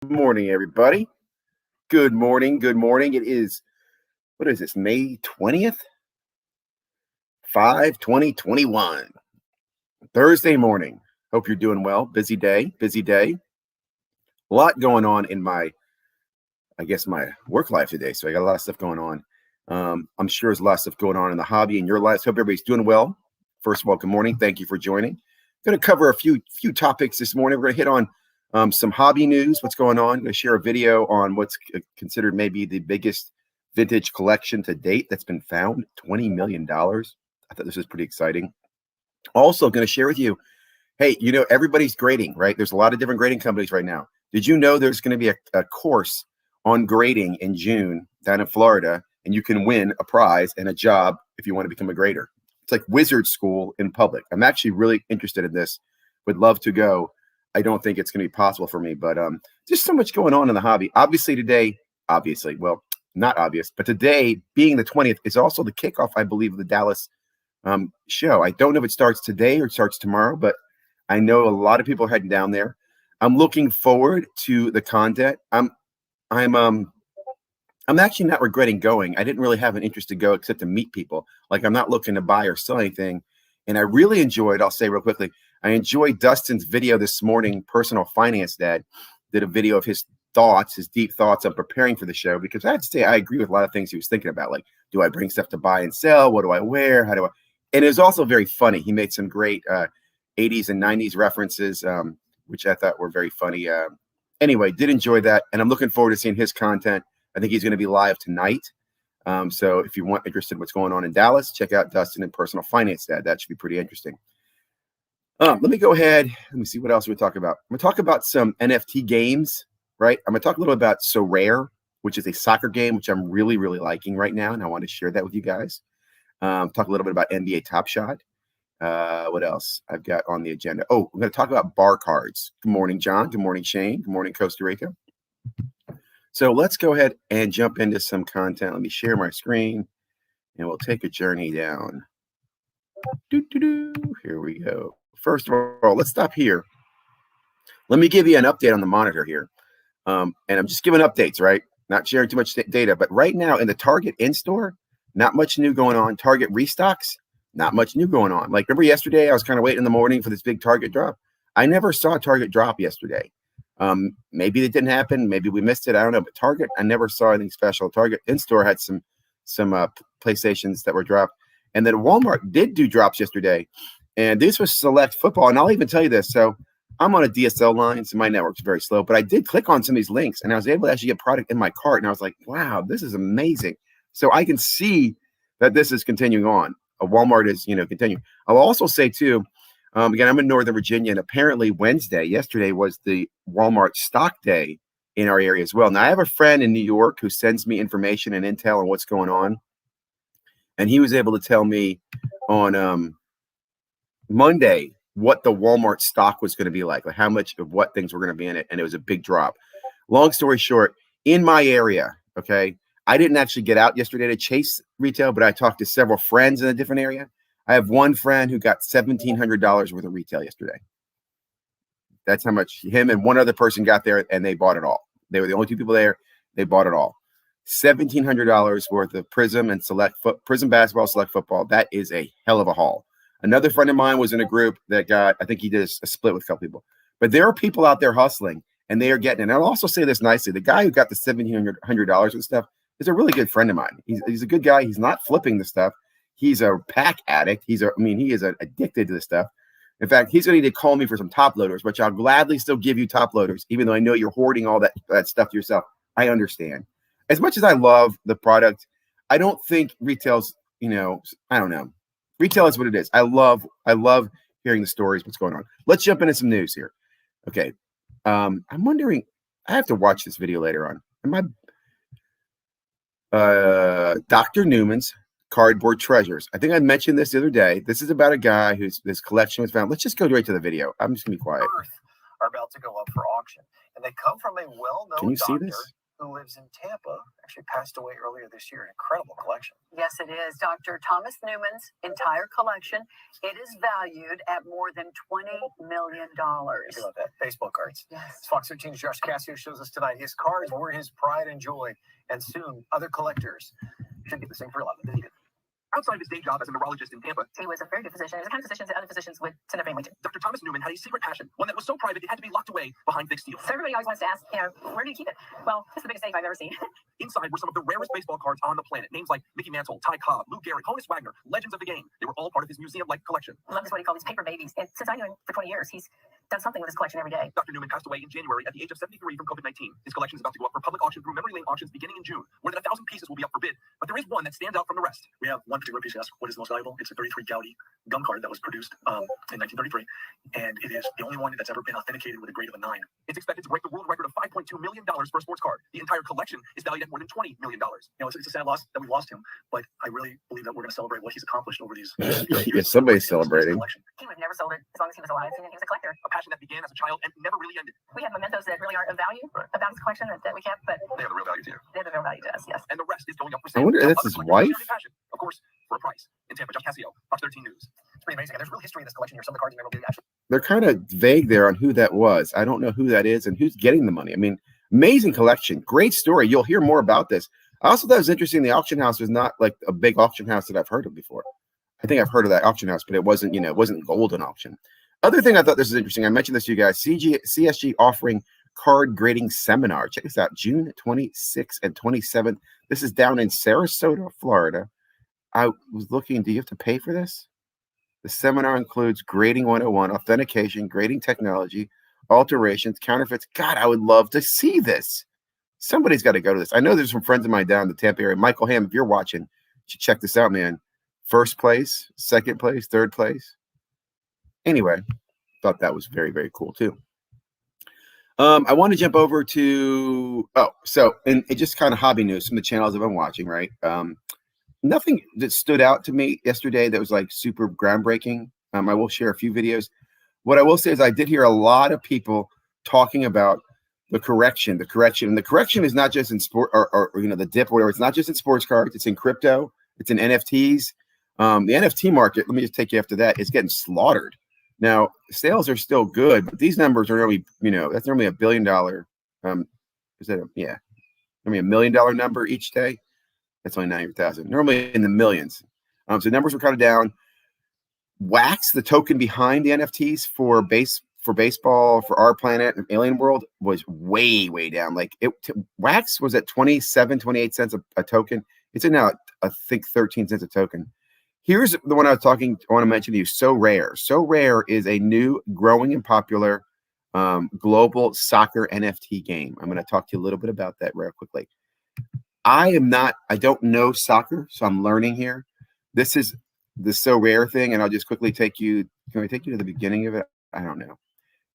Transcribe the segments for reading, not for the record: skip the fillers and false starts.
Good morning, everybody. Good morning. Good morning. It is, what is this, May 20th? 5/20/21. Thursday morning. Hope you're doing well. Busy day. Busy day. A lot going on in my work life today. So I got a lot of stuff going on. I'm sure there's a lot of stuff going on in the hobby in your lives. Hope everybody's doing well. First of all, good morning. Thank you for joining. Going to cover a few topics this morning. We're going to hit on some hobby news, what's going on. I'm going to share a video on what's considered maybe the biggest vintage collection to date that's been found, $20 million. I thought this was pretty exciting. Also going to share with you, hey, everybody's grading, right? There's a lot of different grading companies right now. Did you know there's going to be a course on grading in June down in Florida, and you can win a prize and a job if you want to become a grader? It's like wizard school in public. I'm actually really interested in this. Would love to go. I don't think it's going to be possible for me, but just so much going on in the hobby. Well, not obvious, but today being the 20th is also the kickoff, I believe, of the Dallas show. I don't know if it starts today or it starts tomorrow, but I know a lot of people are heading down there. I'm looking forward to the content. I'm actually not regretting going. I didn't really have an interest to go except to meet people. Like, I'm not looking to buy or sell anything. And I really enjoyed, I'll say real quickly, I enjoyed Dustin's video this morning. Personal Finance Dad did a video of his thoughts, his deep thoughts on preparing for the show, because I have to say, I agree with a lot of things he was thinking about. Like, do I bring stuff to buy and sell? What do I wear? How do I? And it was also very funny. He made some great 80s and 90s references, which I thought were very funny. Anyway, did enjoy that. And I'm looking forward to seeing his content. I think he's going to be live tonight. So if you want interested in what's going on in Dallas, check out Dustin and Personal Finance Dad. That should be pretty interesting. Let me go ahead. Let me see what else we talk about. I'm going to talk about some NFT games, right? I'm going to talk a little about So Rare, which is a soccer game, which I'm really, really liking right now. And I want to share that with you guys. Talk a little bit about NBA Top Shot. What else I've got on the agenda? Oh, I'm going to talk about bar cards. Good morning, John. Good morning, Shane. Good morning, Costa Rica. So let's go ahead and jump into some content. Let me share my screen and we'll take a journey down. Here we go. First of all, let's stop here. Let me give you an update on the monitor here. And I'm just giving updates, right? Not sharing too much data, but right now in the Target in-store, not much new going on. Target restocks, not much new going on. Like, remember yesterday, I was kind of waiting in the morning for this big Target drop. I never saw a Target drop yesterday. Maybe it didn't happen. Maybe we missed it. I don't know. But Target, I never saw anything special. Target in-store had some PlayStations that were dropped. And then Walmart did do drops yesterday. And this was select football. And I'll even tell you this. So I'm on a DSL line, so my network's very slow. But I did click on some of these links, and I was able to actually get product in my cart. And I was like, wow, this is amazing. So I can see that this is continuing on. Walmart is, continuing. I'll also say, too, again, I'm in Northern Virginia, and apparently yesterday was the Walmart stock day in our area as well. Now, I have a friend in New York who sends me information and intel on what's going on. And he was able to tell me on Monday what the Walmart stock was going to be like how much of what things were going to be in it. And it was a big drop. Long story short, in my area, okay, I didn't actually get out yesterday to chase retail, but I talked to several friends in a different area. I have one friend who got $1,700 worth of retail yesterday. That's how much him and one other person got there, and they bought it all. They were the only two people there. They bought it all. $1,700 worth of Prism and Prism basketball, select football. That is a hell of a haul. Another friend of mine was in a group that got, I think he did a split with a couple people. But there are people out there hustling, and they are getting it. And I'll also say this nicely. The guy who got the $1,700 with stuff is a really good friend of mine. He's a good guy. He's not flipping the stuff. He's a pack addict. He is addicted to this stuff. In fact, he's going to need to call me for some top loaders, which I'll gladly still give you top loaders, even though I know you're hoarding all that stuff to yourself. I understand. As much as I love the product, I don't think retail's, I don't know. Retail is what it is. I love hearing the stories, what's going on. Let's jump into some news here. Okay. I'm wondering, I have to watch this video later on. Dr. Newman's Cardboard Treasures. I think I mentioned this the other day. This is about a guy whose this collection was found. Let's just go right to the video. I'm just gonna be quiet. Are about to go up for auction, and they come from a well-known Can you see doctor this? who lives in Tampa, actually passed away earlier this year. An incredible collection. Yes, it is. Dr. Thomas Newman's entire collection. It is valued at more than $20 million. I love that. Baseball cards. Yes. Fox 13's Josh Cassio shows us tonight. His cards were his pride and joy, and soon other collectors should get the same thrill out of it. Outside of his day job as a neurologist in Tampa, he was a very good physician. He was the kind of physician that other physicians would send their family to. Dr. Thomas Newman had a secret passion, one that was so private it had to be locked away behind thick steel. So everybody always wants to ask, where do you keep it? Well, it's the biggest safe I've ever seen. Inside were some of the rarest baseball cards on the planet. Names like Mickey Mantle, Ty Cobb, Lou Gehrig, Honus Wagner, legends of the game. They were all part of his museum-like collection. I love this, what he called these paper babies. And since I knew him for 20 years, he's done something with his collection every day. Dr. Newman passed away in January at the age of 73 from COVID-19. His collection is about to go up for public auction through memory lane auctions beginning in June. More than 1,000 pieces will be up for bid, but there is one that stands out from the rest. We have one particular piece asked, what is the most valuable? It's a 33 Gaudy gum card that was produced in 1933, and it is the only one that's ever been authenticated with a grade of a 9. It's expected to break the world record of $5.2 million for a sports card. The entire collection is valued at more than $20 million. It's a sad loss that we lost him, but I really believe that we're going to celebrate what he's accomplished over these years. Yeah, somebody's celebrating. He would have never sold it as long as he was alive. He was a collector. A passion that began as a child and never really ended. We have mementos that really aren't of value about his collection that we kept, but they have the real value to you. They have the real value to us, yes. And the rest is going up for I sale. wonder if that's his wife? Passion, of course, for a price. In Tampa, Josh Cassio, Fox 13 News. It's pretty amazing. And there's real history in this collection here. Some of the cards are actually. They're kind of vague there on who that was. I don't know who that is and who's getting the money. I mean, amazing collection. Great story. You'll hear more about this. I also thought it was interesting. The auction house was not like a big auction house that I've heard of before. I think I've heard of that auction house, but it wasn't, it wasn't golden auction. Other thing I thought this was interesting. I mentioned this to you guys. CSG offering card grading seminar. Check this out. June 26th and 27th. This is down in Sarasota, Florida. I was looking, do you have to pay for this? The seminar includes grading 101, authentication, grading technology, alterations, counterfeits. God, I would love to see this. Somebody's got to go to this. I know there's some friends of mine down in the Tampa area. Michael Ham, if you're watching, you should check this out, man. First place, second place, third place. Anyway, thought that was very, very cool too. I want to jump over to, and it just kind of hobby news from the channels I've been watching, right? Nothing that stood out to me yesterday that was like super groundbreaking. I will share a few videos. What I will say is I did hear a lot of people talking about the correction, and the correction is not just in sport or the dip or whatever. It's not just in sports cards. It's in crypto. It's in NFTs. The NFT market, let me just take you after that, is getting slaughtered. Now, sales are still good, but these numbers are normally, that's normally $1 billion. Normally $1 million number each day. That's only 900,000. Normally in the millions. So numbers were kind of down. Wax, the token behind the NFTs for baseball, for our planet and Alien World, was way, way down. Like Wax was at 28 cents a token. It's at now, I think, 13 cents a token. Here's the one I want to mention to you. So Rare. So Rare is a new, growing and popular global soccer NFT game. I'm going to talk to you a little bit about that real quickly. I don't know soccer, so I'm learning here. This is the So Rare thing, and I'll just quickly take you. Can we take you to the beginning of it? I don't know.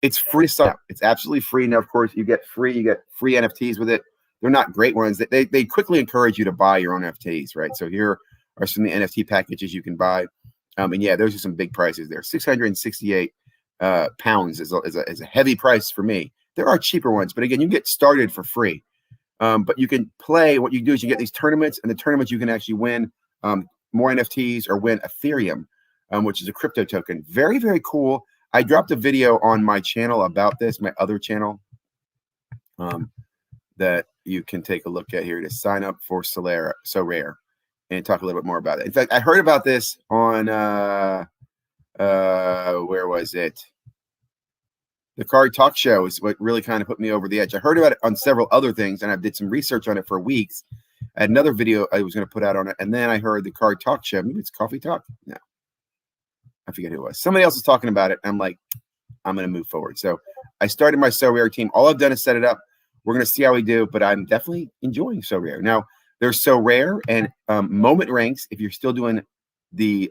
It's free to sign up. It's absolutely free. Now, of course, you get free NFTs with it. They're not great ones. They quickly encourage you to buy your own NFTs, right? So here are some of the NFT packages you can buy. And yeah, those are some big prices there. 668 pounds is a heavy price for me. There are cheaper ones, but again, you get started for free. But you can play. What you do is you get these tournaments, and the tournaments you can actually win more NFTs or win Ethereum, which is a crypto token. Very, very cool. I dropped a video on my channel about this, my other channel, that you can take a look at here to sign up for So Rare and talk a little bit more about it. In fact, I heard about this on where was it? The Card Talk Show is what really kind of put me over the edge. I heard about it on several other things, and I did some research on it for weeks. I had another video I was going to put out on it, and then I heard the Card Talk Show. Maybe it's Coffee Talk? No. I forget who it was. Somebody else was talking about it, and I'm like, I'm going to move forward. So I started my So Rare team. All I've done is set it up. We're going to see how we do, but I'm definitely enjoying So Rare. Now, there's So Rare and Moment Ranks. If you're still doing the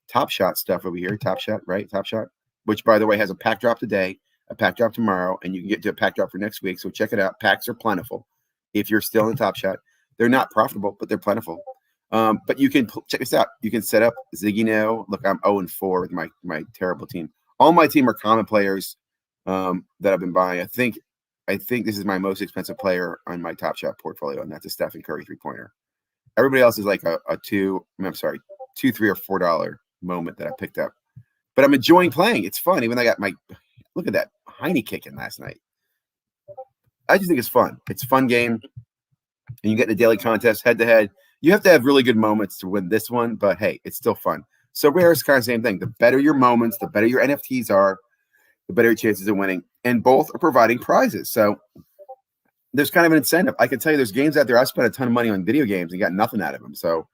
Top Shot stuff over here, Top Shot, right? Top Shot, which, by the way, has a pack drop today, a pack drop tomorrow, and you can get to a pack drop for next week. So check it out. Packs are plentiful. If you're still in Top Shot, they're not profitable, but they're plentiful. But you can check this out. You can set up Ziggy No. Look, I'm 0-4 with my terrible team. All my team are common players that I've been buying. I think I think this is my most expensive player on my Top Shot portfolio, and that's a Stephen Curry 3-pointer. Everybody else is like a $2, $3 or $4 moment that I picked up. But I'm enjoying playing. It's fun. Even I got my look at that Heine kicking last night. I just think it's fun. It's a fun game. And you get the daily contest head to head. You have to have really good moments to win this one, but hey, it's still fun. So rare is kind of the same thing. The better your moments, the better your NFTs are, the better your chances of winning. And both are providing prizes. So there's kind of an incentive. I can tell you there's games out there. I spent a ton of money on video games and got nothing out of them. So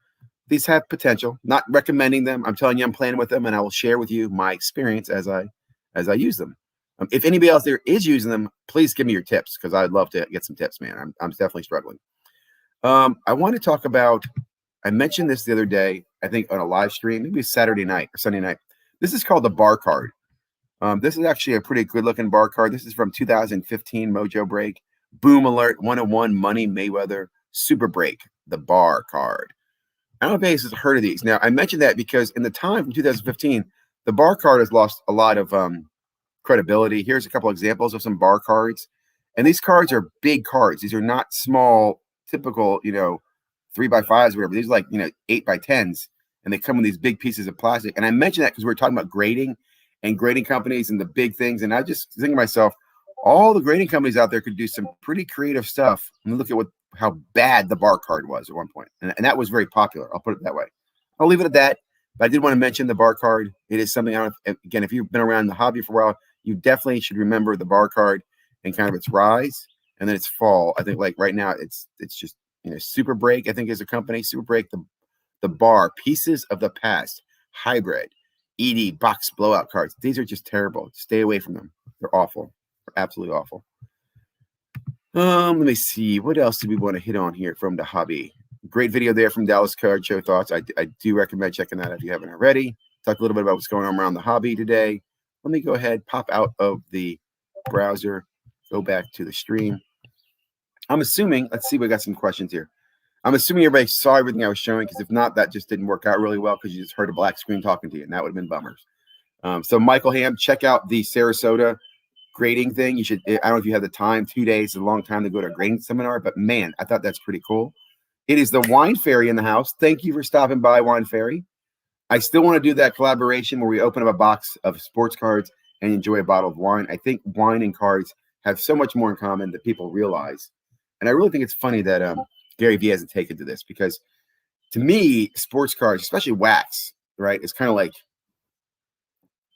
these have potential. Not recommending them. I'm telling you I'm playing with them, and I will share with you my experience as I use them. If anybody else there is using them, please give me your tips because I'd love to get some tips, man. I'm definitely struggling. I want to talk about, I mentioned this the other day, I think on a live stream, maybe Saturday night or Sunday night. This is called the bar card. This is actually a pretty good looking bar card. This is from 2015 Mojo Break. Boom Alert 101 Money Mayweather Super Break, the bar card. I don't know if anybody's heard of these. Now, I mentioned that because in the time from 2015, the bar card has lost a lot of credibility. Here's a couple examples of some bar cards. And these cards are big cards. These are not small, typical, 3x5s, whatever. These are like, 8x10s. And they come with these big pieces of plastic. And I mentioned that because we were talking about grading and grading companies and the big things. And I just think to myself, all the grading companies out there could do some pretty creative stuff. And look at how bad the bar card was at one point. And that was very popular. I'll put it that way. I'll leave it at that. But I did want to mention the bar card. It is something, again, if you've been around the hobby for a while, you definitely should remember the bar card and kind of its rise and then its fall. I think like right now it's just, Super Break, I think is a company. Super Break, the bar, Pieces of the Past, Hybrid, ED, box blowout cards. These are just terrible. Stay away from them. They're awful. They're absolutely awful. Let me see. What else do we want to hit on here from the hobby? Great video there from Dallas Card Show Thoughts. I do recommend checking that out if you haven't already. Talk a little bit about what's going on around the hobby today. Let me go ahead, pop out of the browser, go back to the stream. I'm assuming, let's see, we got some questions here. I'm assuming everybody saw everything I was showing, because if not, that just didn't work out really well because you just heard a black screen talking to you, and that would have been bummers. So Michael Ham, check out the Sarasota grading thing. You should, I don't know if you have the time, 2 days is a long time to go to a grading seminar, but man, I thought that's pretty cool. It is the Wine Fairy in the house. Thank you for stopping by, Wine Fairy. I still want to do that collaboration where we open up a box of sports cards and enjoy a bottle of wine. I think wine and cards have so much more in common than people realize. And I really think it's funny that Gary Vee hasn't taken to this, because to me, sports cards, especially wax, right, is kind of like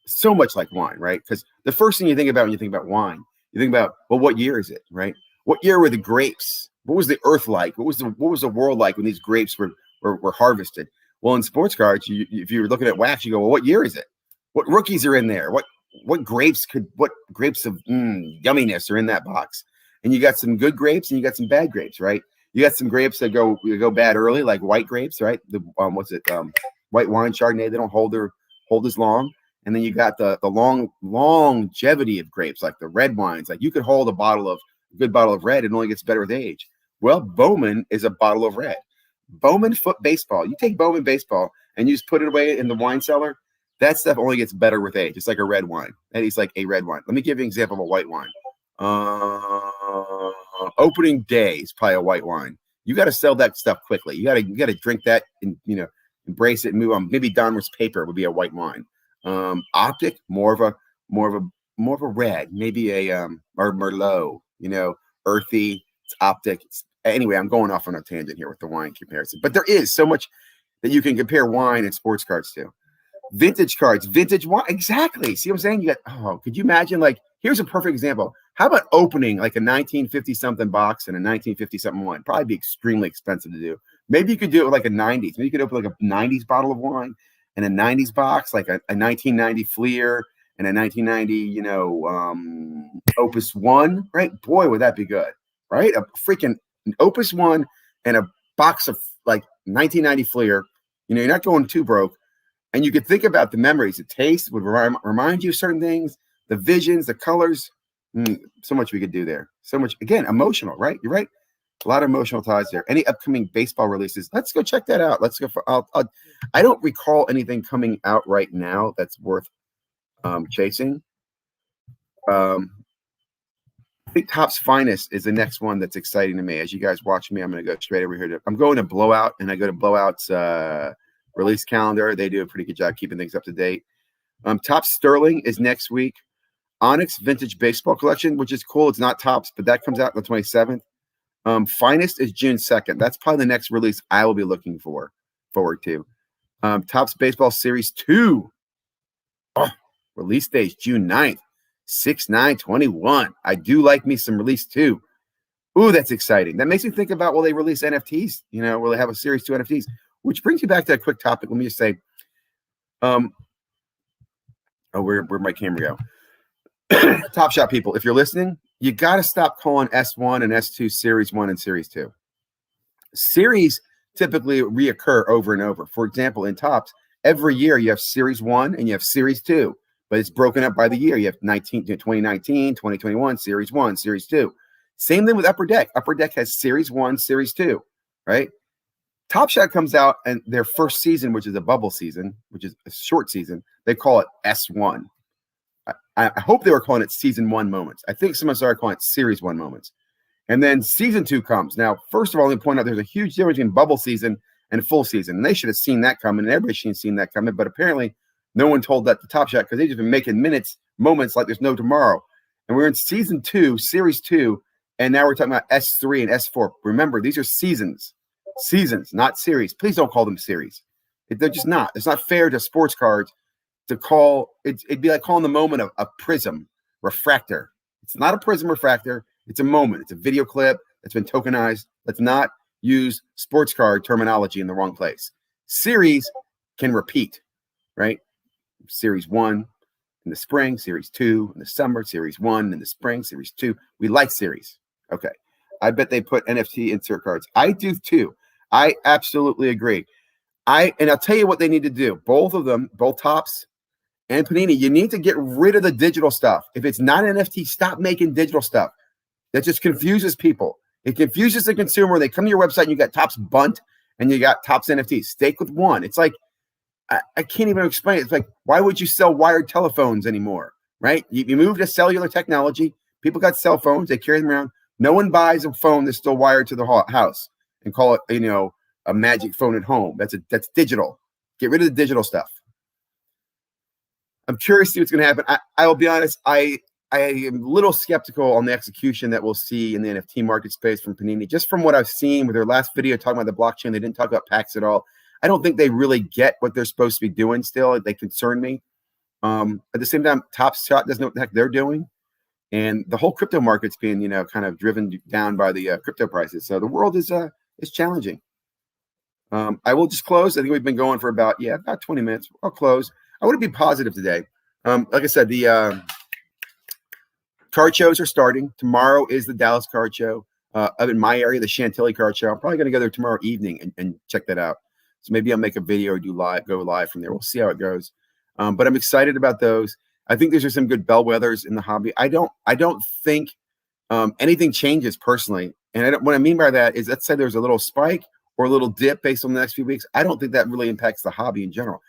so much like wine, right? Because the first thing you think about when you think about wine, you think about, well, what year is it, right? What year were the grapes? What was the earth like? What was the world like when these grapes were harvested? Well, in sports cards, if you're looking at wax, you go, well, what year is it? What rookies are in there? What grapes of yumminess are in that box? And you got some good grapes and you got some bad grapes, right? You got some grapes that go bad early, like white grapes, right? The white wine Chardonnay, they don't hold as long. And then you got the longevity of grapes, like the red wines. Like you could hold a good bottle of red, and it only gets better with age. Well, Bowman is a bottle of red. Bowman foot baseball. You take Bowman baseball and you just put it away in the wine cellar. That stuff only gets better with age. It's like a red wine. That is like a red wine. Let me give you an example of a white wine. Opening day is probably a white wine. You got to sell that stuff quickly. You got to drink that and embrace it and move on. Maybe Donruss Paper would be a white wine. Optic, more of a red, maybe a or Merlot, earthy. It's Optic. Anyway, I'm going off on a tangent here with the wine comparison, but there is so much that you can compare wine and sports cards to. Vintage cards, vintage wine, exactly. See what I'm saying? Could you imagine? Like, here's a perfect example. How about opening like a 1950 something box and a 1950 something wine? Probably be extremely expensive to do. Maybe you could do it with like a 90s. Maybe you could open like a 90s bottle of wine and a 90s box, like a 1990 Fleer and a 1990, Opus One, right? Boy, would that be good, right? A freaking Opus One and a box of like 1990 Fleer. You're not going too broke. And you could think about the memories. The taste would remind you of certain things, the visions, the colors. So much we could do there. So much, again, emotional, right? You're right. A lot of emotional ties there. Any upcoming baseball releases? Let's go check that out. Let's go. I don't recall anything coming out right now that's worth chasing. think Topps Finest is the next one that's exciting to me. As you guys watch me, I'm going to go straight over here. I'm going to Blowout, and I go to Blowout's release calendar. They do a pretty good job keeping things up to date. Topps Sterling is next week. Onyx Vintage Baseball Collection, which is cool. It's not Topps, but that comes out on the 27th. Finest is June 2nd. That's probably the next release I will be looking forward to. Topps Baseball Series 2. Oh, release date June 9th. 6/9/21. I do like me some release 2. Ooh, that's exciting. That makes me think about, will they release NFTs? Will they have a Series 2 NFTs? Which brings me back to a quick topic. Let me just say, where'd my camera go? Top Shot people, if you're listening, you got to stop calling S1 and S2 Series 1 and Series 2. Series typically reoccur over and over. For example, in Topps, every year you have Series 1 and you have Series 2, but it's broken up by the year. You have 2019, 2021, Series 1, Series 2. Same thing with Upper Deck. Upper Deck has Series 1, Series 2, right? Top Shot comes out, and their first season, which is a bubble season, which is a short season, they call it S1. I hope they were calling it Season 1 moments. I think someone started calling it Series 1 moments. And then Season 2 comes. Now, first of all, let me point out there's a huge difference between bubble season and full season. And they should have seen that coming, and everybody should have seen that coming. But apparently, no one told that to Top Shot because they've just been making moments like there's no tomorrow. And we're in Season 2, Series 2, and now we're talking about S3 and S4. Remember, these are seasons, not series. Please don't call them series. They're just not. It's not fair to sports cards to call it. It'd be like calling the moment a prism refractor. It's not a prism refractor. It's a moment. It's a video clip that's been tokenized. Let's not use sports card terminology in the wrong place. Series can repeat, right? Series 1 in the spring, Series 2 in the summer, Series 1 in the spring, Series 2. We like series. Okay. I bet they put NFT insert cards. I do too. I absolutely agree. And I'll tell you what they need to do. Both of them, both Topps and Panini, you need to get rid of the digital stuff. If it's not NFT, stop making digital stuff. That just confuses people. It confuses the consumer. They come to your website and you got Topps Bunt and you got Topps NFT. Stake with one. It's like, I can't even explain it. It's like, why would you sell wired telephones anymore, right? You moved to cellular technology. People got cell phones. They carry them around. No one buys a phone that's still wired to the house and call it, a magic phone at home. That's digital. Get rid of the digital stuff. I'm curious to see what's going to happen. I will be honest. I am a little skeptical on the execution that we'll see in the NFT market space from Panini. Just from what I've seen with their last video talking about the blockchain, they didn't talk about PAX at all. I don't think they really get what they're supposed to be doing still. They concern me. At the same time, Top Shot doesn't know what the heck they're doing. And the whole crypto market's being, kind of driven down by the crypto prices. So the world is challenging. I will just close. I think we've been going for about 20 minutes. I'll close. I want to be positive today. Like I said, the card shows are starting. Tomorrow is the Dallas card show. Up in my area, the Chantilly card show. I'm probably going to go there tomorrow evening and check that out. So maybe I'll make a video or go live from there. We'll see how it goes. But I'm excited about those. I think there's some good bellwethers in the hobby. I don't think anything changes personally. And what I mean by that is, let's say there's a little spike or a little dip based on the next few weeks. I don't think that really impacts the hobby in general.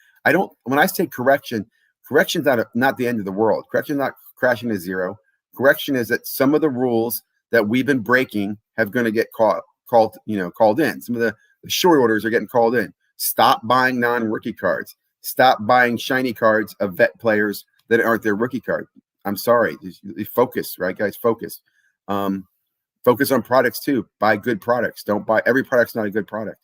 When I say correction's not the end of the world. Correction's not crashing to zero. Correction is that some of the rules that we've been breaking have going to get called in. Some of the short orders are getting called in. Stop buying non-rookie cards. Stop buying shiny cards of vet players that aren't their rookie card. I'm sorry. Focus, right, guys? Focus. Focus on products too. Buy good products. Don't buy every product's not a good product.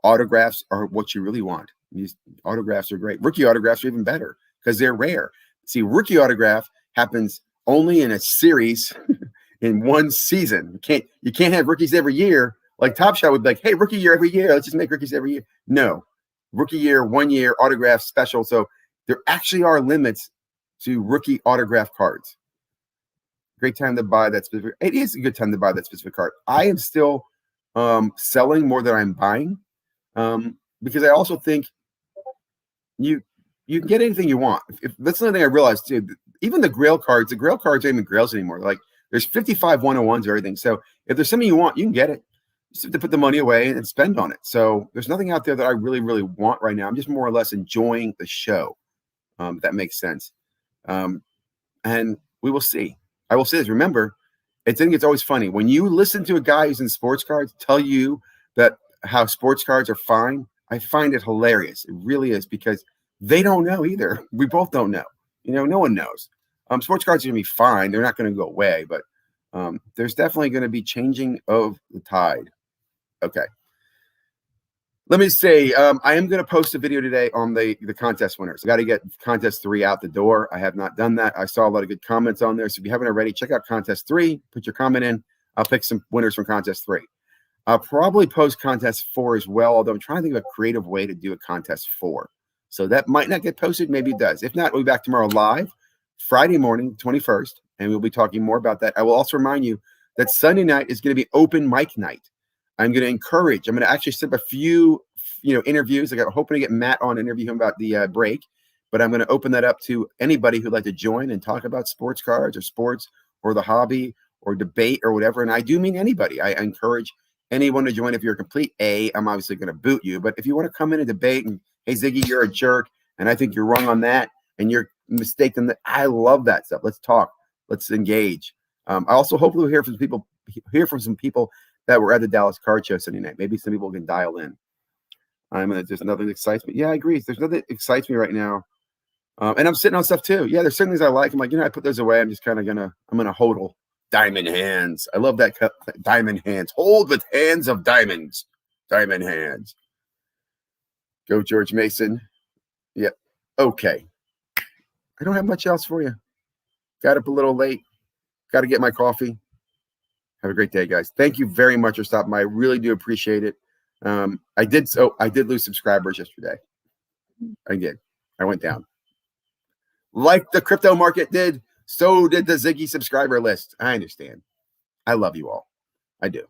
Autographs are what you really want. These autographs are great. Rookie autographs are even better because they're rare. See, rookie autograph happens only in a series in one season. You can't have rookies every year. Like Top Shot would be like, hey, rookie year every year. Let's just make rookies every year. No. Rookie year, 1 year, autograph special. So there actually are limits to rookie autograph cards. Great time to buy that specific. It is a good time to buy that specific card. I am still selling more than I'm buying because I also think you can get anything you want. That's another thing I realized too. Even the Grail cards aren't even Grails anymore. Like there's 55 101s or everything. So if there's something you want, you can get it. You just have to put the money away and spend on it. So there's nothing out there that I really, really want right now. I'm just more or less enjoying the show. If that makes sense. And we will see. I will say this. Remember, I think it's always funny when you listen to a guy who's in sports cards tell you that how sports cards are fine. I find it hilarious. It really is, because they don't know either. We both don't know. No one knows. Sports cards are going to be fine. They're not going to go away, but there's definitely going to be changing of the tide. Okay. Let me say, I am going to post a video today on the contest winners. I got to get contest 3 out the door. I have not done that. I saw a lot of good comments on there. So if you haven't already, check out contest 3. Put your comment in. I'll pick some winners from contest 3. I'll probably post contest 4 as well, although I'm trying to think of a creative way to do a contest 4. So that might not get posted. Maybe it does. If not, we'll be back tomorrow live, Friday morning, 21st, and we'll be talking more about that. I will also remind you that Sunday night is going to be open mic night. I'm going to actually set up a few, interviews. I'm hoping to get Matt on, interview him about the break, but I'm going to open that up to anybody who'd like to join and talk about sports cards or sports or the hobby or debate or whatever. And I do mean anybody. I encourage anyone to join. If you're a complete A, I'm obviously going to boot you. But if you want to come in and debate and, hey, Ziggy, you're a jerk, and I think you're wrong on that, and you're mistaken, that I love that stuff. Let's talk. Let's engage. I also hopefully will hear from some people that were at the Dallas Card Show Sunday night. Maybe some people can dial in. There's nothing that excites me. Yeah, I agree. There's nothing that excites me right now. And I'm sitting on stuff too. Yeah, there's certain things I like. I'm like, I put those away. I'm just kind of I'm going to hodl. Diamond hands. I love that. Diamond hands. Hold with hands of diamonds. Diamond hands. Go George Mason. Yeah. Okay. I don't have much else for you. Got up a little late. Got to get my coffee. Have a great day, guys. Thank you very much for stopping by. I really do appreciate it. I did lose subscribers yesterday. I did. I went down. Like the crypto market did, so did the Ziggy subscriber list. I understand. I love you all. I do.